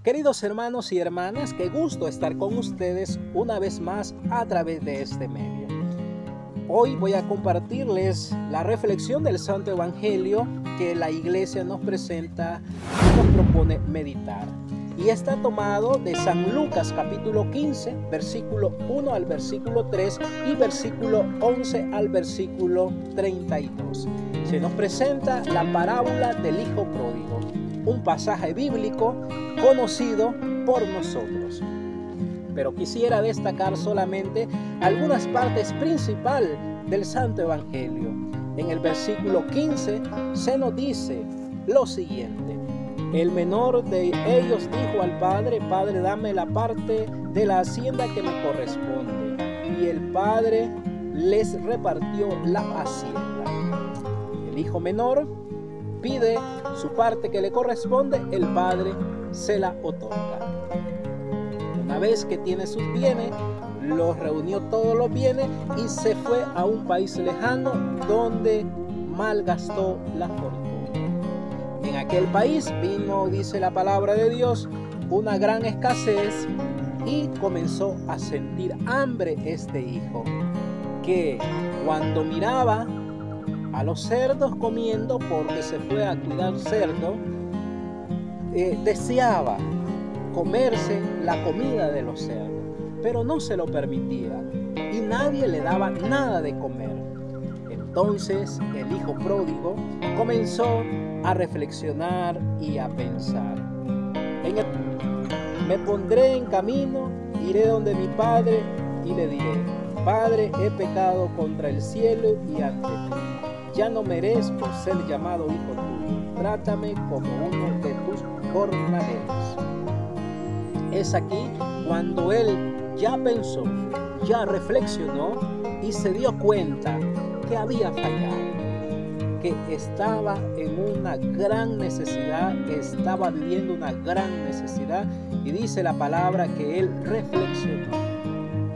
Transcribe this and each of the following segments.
Queridos hermanos y hermanas, qué gusto estar con ustedes una vez más a través de este medio. Hoy voy a compartirles la reflexión del Santo Evangelio que la Iglesia nos presenta y nos propone meditar. Y está tomado de San Lucas capítulo 15, versículo 1 al versículo 3 y versículo 11 al versículo 32. Se nos presenta la parábola del Hijo Pródigo, un pasaje bíblico conocido por nosotros. Pero quisiera destacar solamente algunas partes principales del Santo Evangelio. En el versículo 15 se nos dice lo siguiente: el menor de ellos dijo al padre: Padre, dame la parte de la hacienda que me corresponde. Y el padre les repartió la hacienda. El hijo menor pide su parte que le corresponde, el padre se la otorga. Una vez que tiene sus bienes, los reunió todos los bienes y se fue a un país lejano donde malgastó la fortuna. En aquel país vino, dice la palabra de Dios, una gran escasez y comenzó a sentir hambre este hijo, que cuando miraba a los cerdos comiendo, porque se fue a cuidar cerdo, deseaba comerse la comida de los cerdos, pero no se lo permitía y nadie le daba nada de comer. Entonces el hijo pródigo comenzó a reflexionar y a pensar: me pondré en camino, iré donde mi padre y le diré: Padre, he pecado contra el cielo y ante ti. Ya no merezco ser llamado hijo tuyo. Trátame como uno de tus jornaleros. Es aquí cuando él ya pensó, ya reflexionó y se dio cuenta que había fallado, que estaba en una gran necesidad, estaba viviendo una gran necesidad, y dice la palabra que él reflexionó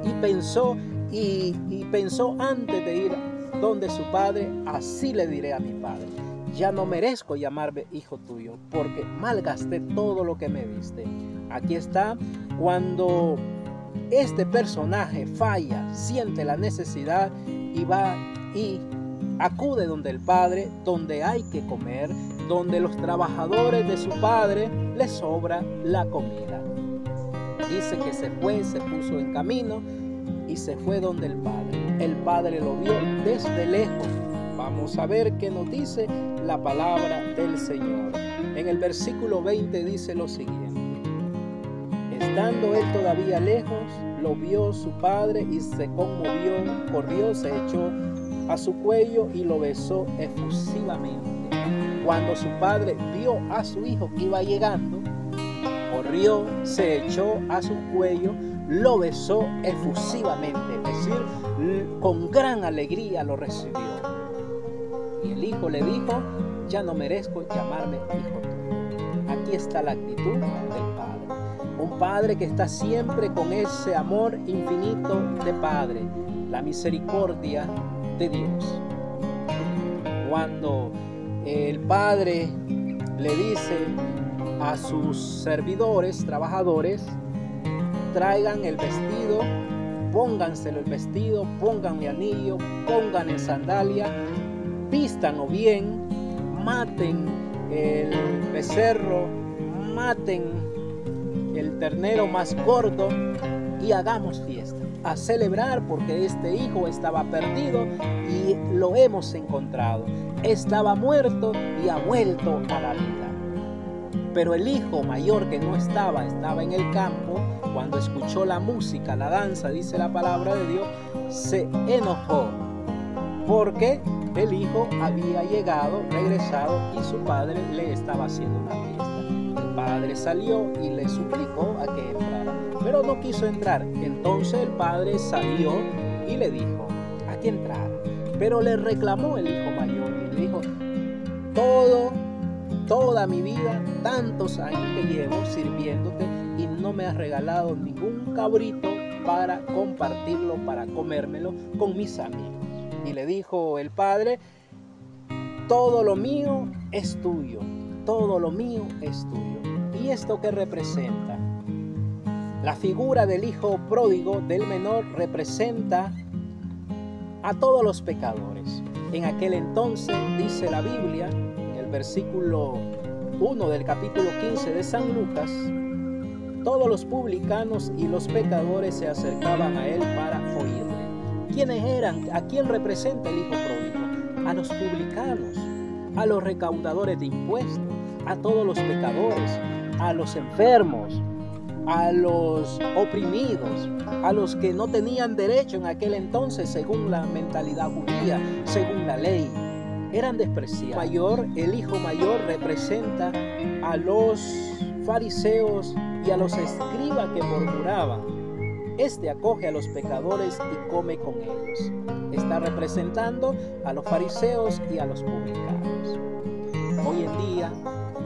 y pensó antes de ir donde su padre: así le diré a mi padre, ya no merezco llamarme hijo tuyo, porque malgasté todo lo que me diste. Aquí está cuando este personaje falla, siente la necesidad y va y acude donde el padre, donde hay que comer, donde los trabajadores de su padre les sobra la comida. Dice que se fue, se puso en camino y se fue donde el padre. El padre lo vio desde lejos. Vamos a ver qué nos dice la palabra del Señor. En el versículo 20 dice lo siguiente: estando él todavía lejos, lo vio su padre y se conmovió, corrió, se echó a su cuello y lo besó efusivamente. Cuando su padre vio a su hijo que iba llegando, corrió, se echó a su cuello, lo besó efusivamente, es decir, con gran alegría lo recibió. Y el hijo le dijo: ya no merezco llamarme hijo tuyo. Aquí está la actitud del padre. Un padre que está siempre con ese amor infinito de padre, la misericordia de Dios. Cuando el padre le dice a sus servidores, trabajadores: traigan el vestido, pónganselo el vestido, pónganle anillo, pónganle sandalia, vístanlo bien, maten el becerro, maten el ternero más gordo y hagamos fiesta, a celebrar, porque este hijo estaba perdido y lo hemos encontrado. Estaba muerto y ha vuelto a la vida. Pero el hijo mayor, que no estaba en el campo, cuando escuchó la música, la danza, dice la palabra de Dios, se enojó porque el hijo había llegado, regresado, y su padre le estaba haciendo una fiesta. El padre salió y le suplicó a que entrara, pero no quiso entrar. Entonces el padre salió y le dijo a que entrara, pero le reclamó el hijo mayor y le dijo: toda mi vida, tantos años que llevo sirviéndote y no me has regalado ningún cabrito para compartirlo, para comérmelo con mis amigos. Y le dijo el padre: todo lo mío es tuyo, todo lo mío es tuyo. ¿Y esto qué representa? La figura del hijo pródigo, del menor, representa a todos los pecadores. En aquel entonces, dice la Biblia, en el versículo 1 del capítulo 15 de San Lucas, todos los publicanos y los pecadores se acercaban a él para oírle. ¿Quiénes eran? ¿A quién representa el hijo pródigo? A los publicanos, a los recaudadores de impuestos, a todos los pecadores, a los enfermos, a los oprimidos, a los que no tenían derecho en aquel entonces según la mentalidad judía, según la ley. Eran despreciados. El hijo mayor representa a los fariseos y a los escribas que murmuraban. Este acoge a los pecadores y come con ellos. Está representando a los fariseos y a los publicanos. Hoy en día,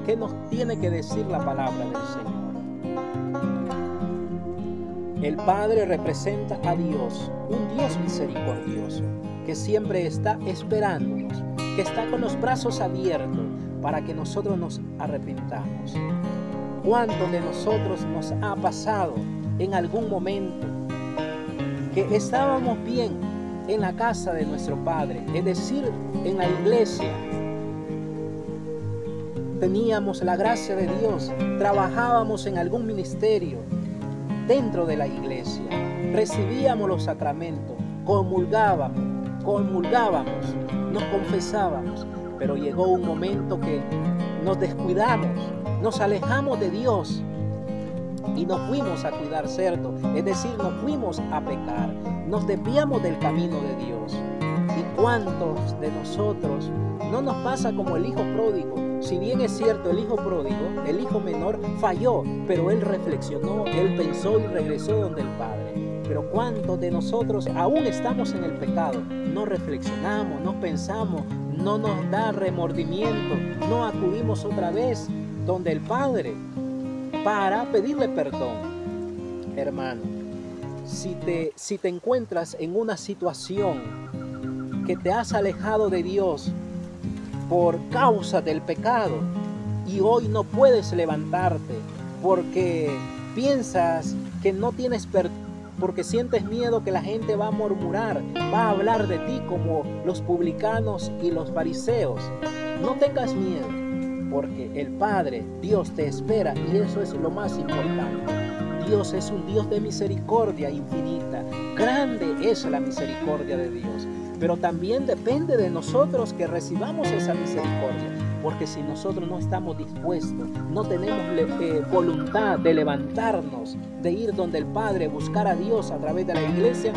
¿qué nos tiene que decir la palabra del Señor? El Padre representa a Dios, un Dios misericordioso, que siempre está esperándonos, que está con los brazos abiertos para que nosotros nos arrepintamos. ¿Cuántos de nosotros nos ha pasado en algún momento que estábamos bien en la casa de nuestro Padre, es decir, en la iglesia? Teníamos la gracia de Dios, trabajábamos en algún ministerio dentro de la iglesia, recibíamos los sacramentos, comulgábamos, nos confesábamos, pero llegó un momento que nos descuidamos, nos alejamos de Dios y nos fuimos a cuidar cerdo, es decir, nos fuimos a pecar, nos desviamos del camino de Dios. ¿Y cuántos de nosotros no nos pasa como el hijo pródigo? Si bien es cierto, el hijo pródigo, el hijo menor, falló, pero él reflexionó, él pensó y regresó donde el Padre. Pero ¿cuántos de nosotros aún estamos en el pecado? No reflexionamos, no pensamos, no nos da remordimiento, no acudimos otra vez donde el Padre para pedirle perdón. Hermano, si te encuentras en una situación que te has alejado de Dios por causa del pecado y hoy no puedes levantarte porque piensas que no tienes perdón, porque sientes miedo que la gente va a murmurar, va a hablar de ti como los publicanos y los fariseos, no tengas miedo, porque el Padre, Dios te espera y eso es lo más importante. Dios es un Dios de misericordia infinita, grande es la misericordia de Dios. Pero también depende de nosotros que recibamos esa misericordia, porque si nosotros no estamos dispuestos, no tenemos voluntad de levantarnos, de ir donde el Padre, buscar a Dios a través de la iglesia,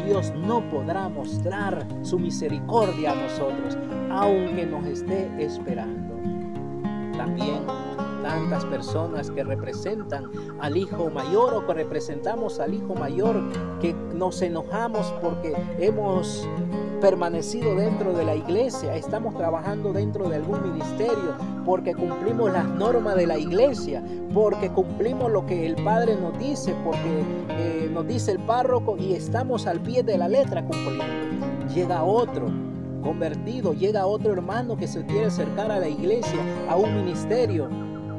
Dios no podrá mostrar su misericordia a nosotros, aunque nos esté esperando. También tantas personas que representan al hijo mayor o que representamos al hijo mayor, que nos enojamos porque hemos permanecido dentro de la iglesia, estamos trabajando dentro de algún ministerio, porque cumplimos las normas de la iglesia, porque cumplimos lo que el Padre nos dice, porque nos dice el párroco y estamos al pie de la letra cumpliendo. Llega otro convertido, llega otro hermano que se quiere acercar a la iglesia, a un ministerio,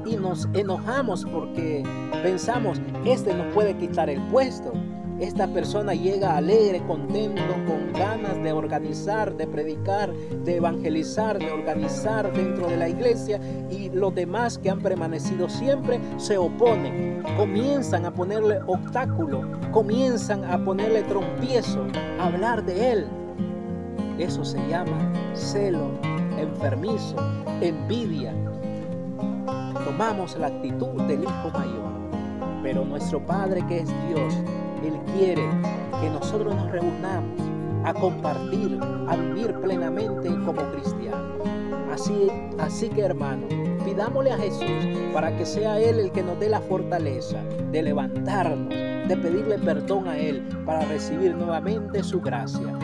y nos enojamos porque pensamos, este nos puede quitar el puesto. Esta persona llega alegre, contento, con ganas de organizar, de predicar, de evangelizar, de organizar dentro de la iglesia, y los demás que han permanecido siempre se oponen, comienzan a ponerle obstáculo, comienzan a ponerle trompiezo, a hablar de él. Eso se llama celo enfermizo, envidia. Tomamos la actitud del hijo mayor, pero nuestro Padre, que es Dios, Él quiere que nosotros nos reunamos a compartir, a vivir plenamente como cristianos. Así que, hermano, pidámosle a Jesús para que sea Él el que nos dé la fortaleza de levantarnos, de pedirle perdón a Él para recibir nuevamente su gracia.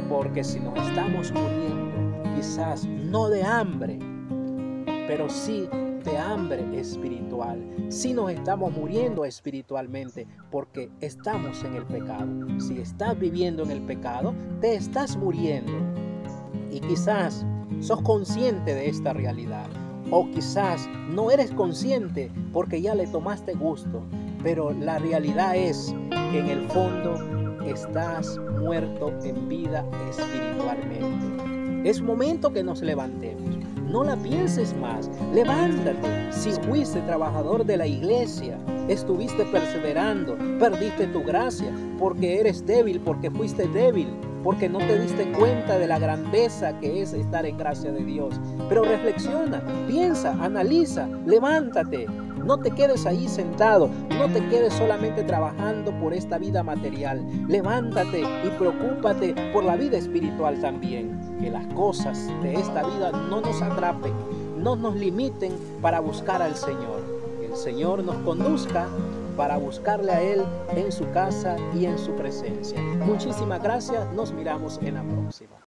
Porque si nos estamos muriendo, quizás no de hambre, pero sí de hambre espiritual, si nos estamos muriendo espiritualmente, porque estamos en el pecado. Si estás viviendo en el pecado, te estás muriendo. Y quizás sos consciente de esta realidad. O quizás no eres consciente porque ya le tomaste gusto, pero la realidad es que en el fondo estás muerto en vida espiritualmente. Es momento que nos levantemos. No la pienses más. Levántate. Si fuiste trabajador de la iglesia, estuviste perseverando, perdiste tu gracia porque eres débil, porque fuiste débil, porque no te diste cuenta de la grandeza que es estar en gracia de Dios. Pero reflexiona, piensa, analiza, levántate. No te quedes ahí sentado, no te quedes solamente trabajando por esta vida material. Levántate y preocúpate por la vida espiritual también. Que las cosas de esta vida no nos atrapen, no nos limiten para buscar al Señor. Que el Señor nos conduzca para buscarle a Él en su casa y en su presencia. Muchísimas gracias, nos miramos en la próxima.